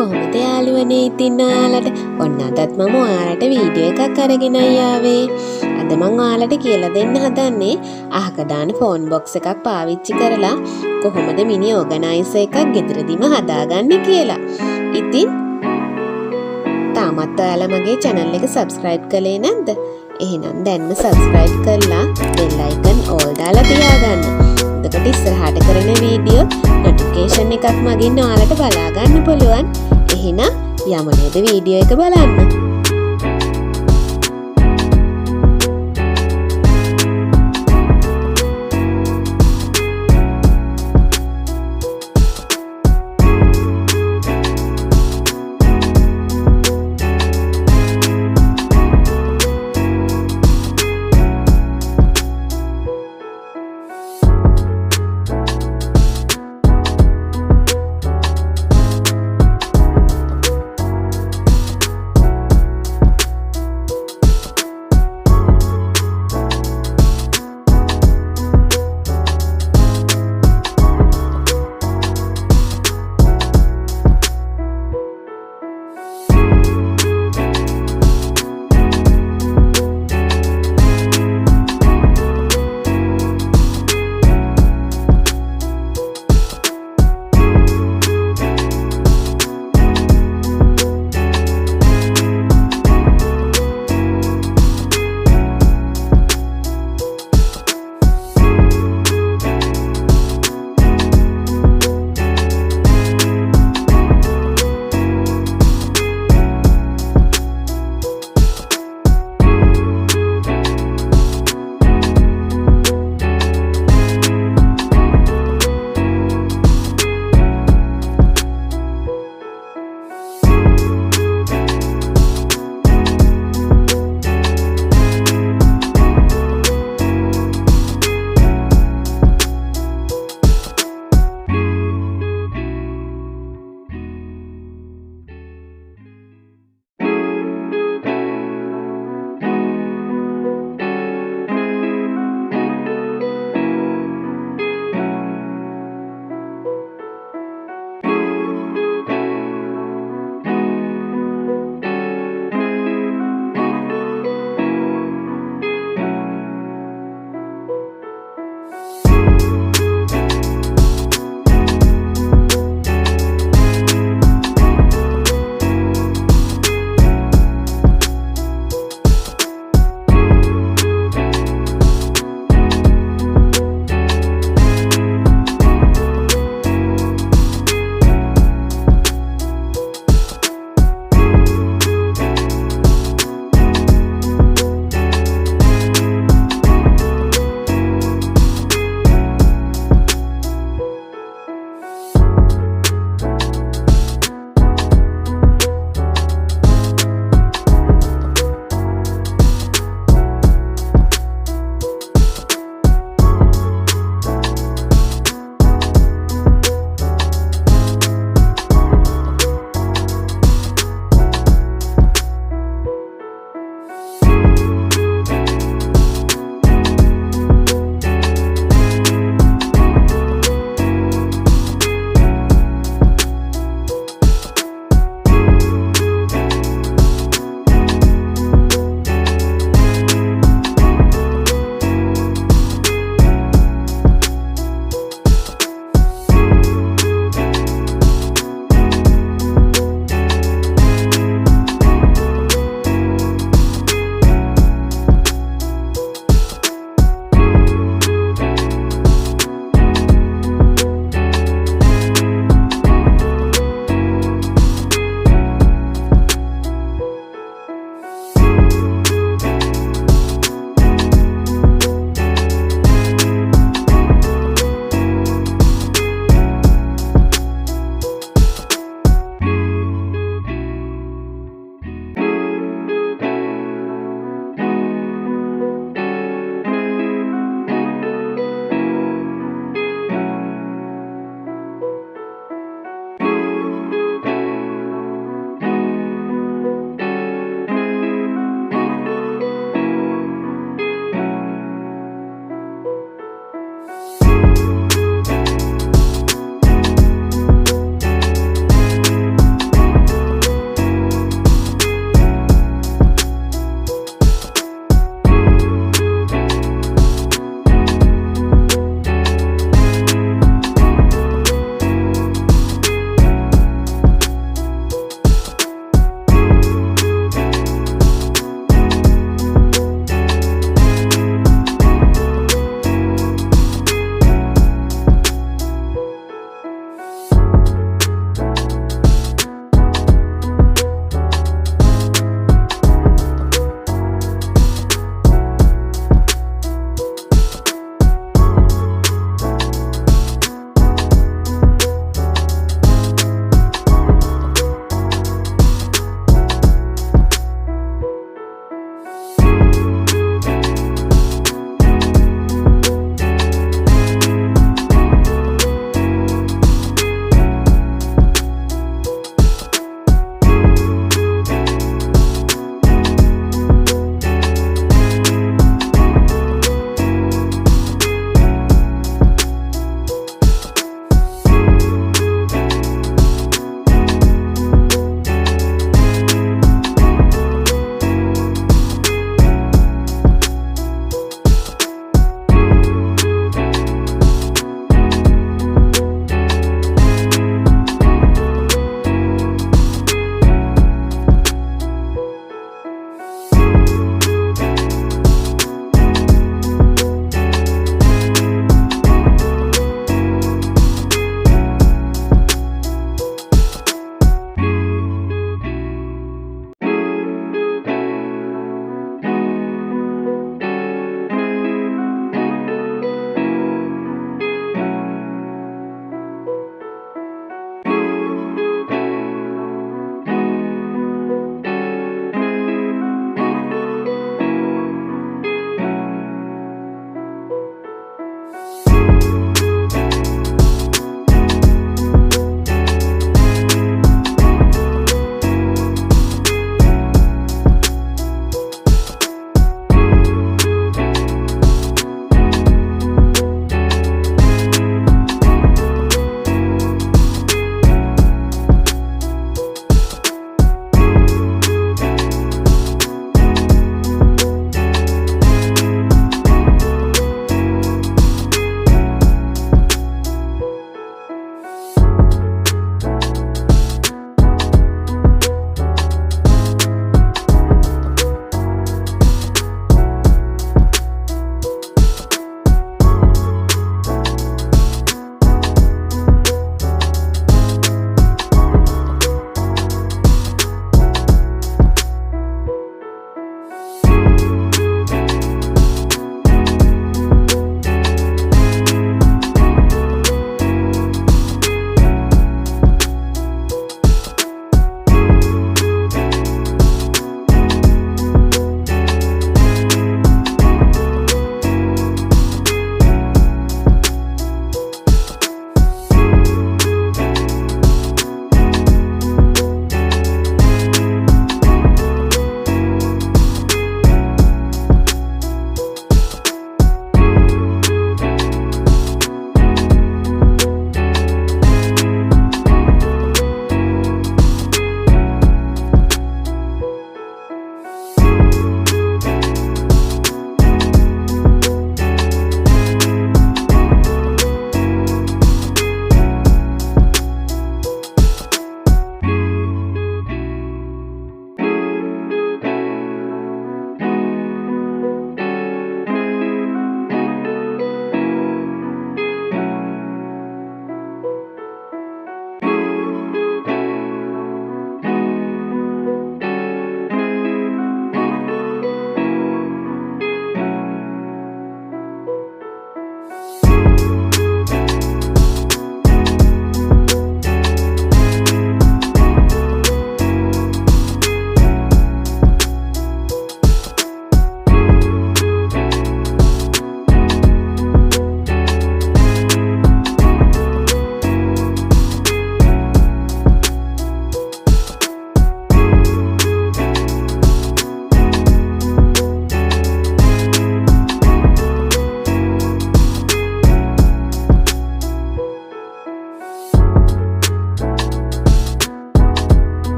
කොහොමද යාළුවනේ ඉතින් ඔයාලට ඔන්න අදත් මම ඔයාලට වීඩියෝ එකක් අරගෙන ආවේ. අද මම ඔයාලට කියලා දෙන්න හදන්නේ අහක දාන ෆෝන් බොක්ස් එකක් පාවිච්චි කරලා කොහොමද මිනි ඕගනයිසර් එකක් ගෙදරදීම හදාගන්නේ කියලා. ඉතින් තාමත් ඔයාලා මගේ channel එක subscribe කළේ නැද්ද? එහෙනම් දැන්ම subscribe කරලා bell icon all දාලා තියාගන්න. එතකොට ඉස්සරහට කරන වීඩියෝ notification එකක් මගින් ඔයාලට බලා ගන්න පුළුවන්. එහෙනම් යමු නේද වීඩියෝ එක බලන්න.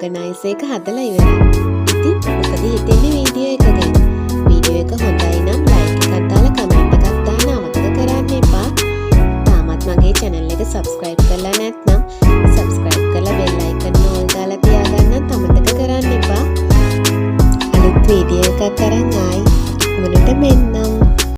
organiser එක හදලා ඉවරයි. ඉතින් මොකද හිතෙන්නේ වීඩියෝ එක ගැන? වීඩියෝ එක හොඳයි නම් like එකක් දාලා comment එකක් දාන්න අමතක කරන්න එපා. තාමත් මගේ channel එක subscribe කරලා නැත්නම් subscribe කරලා bell icon all දාලා තියාගන්නත් අමතක කරන්න එපා. අලුත් වීඩියෝ එකක් අරන් ආයි ඉක්මනට මෙන්නම්.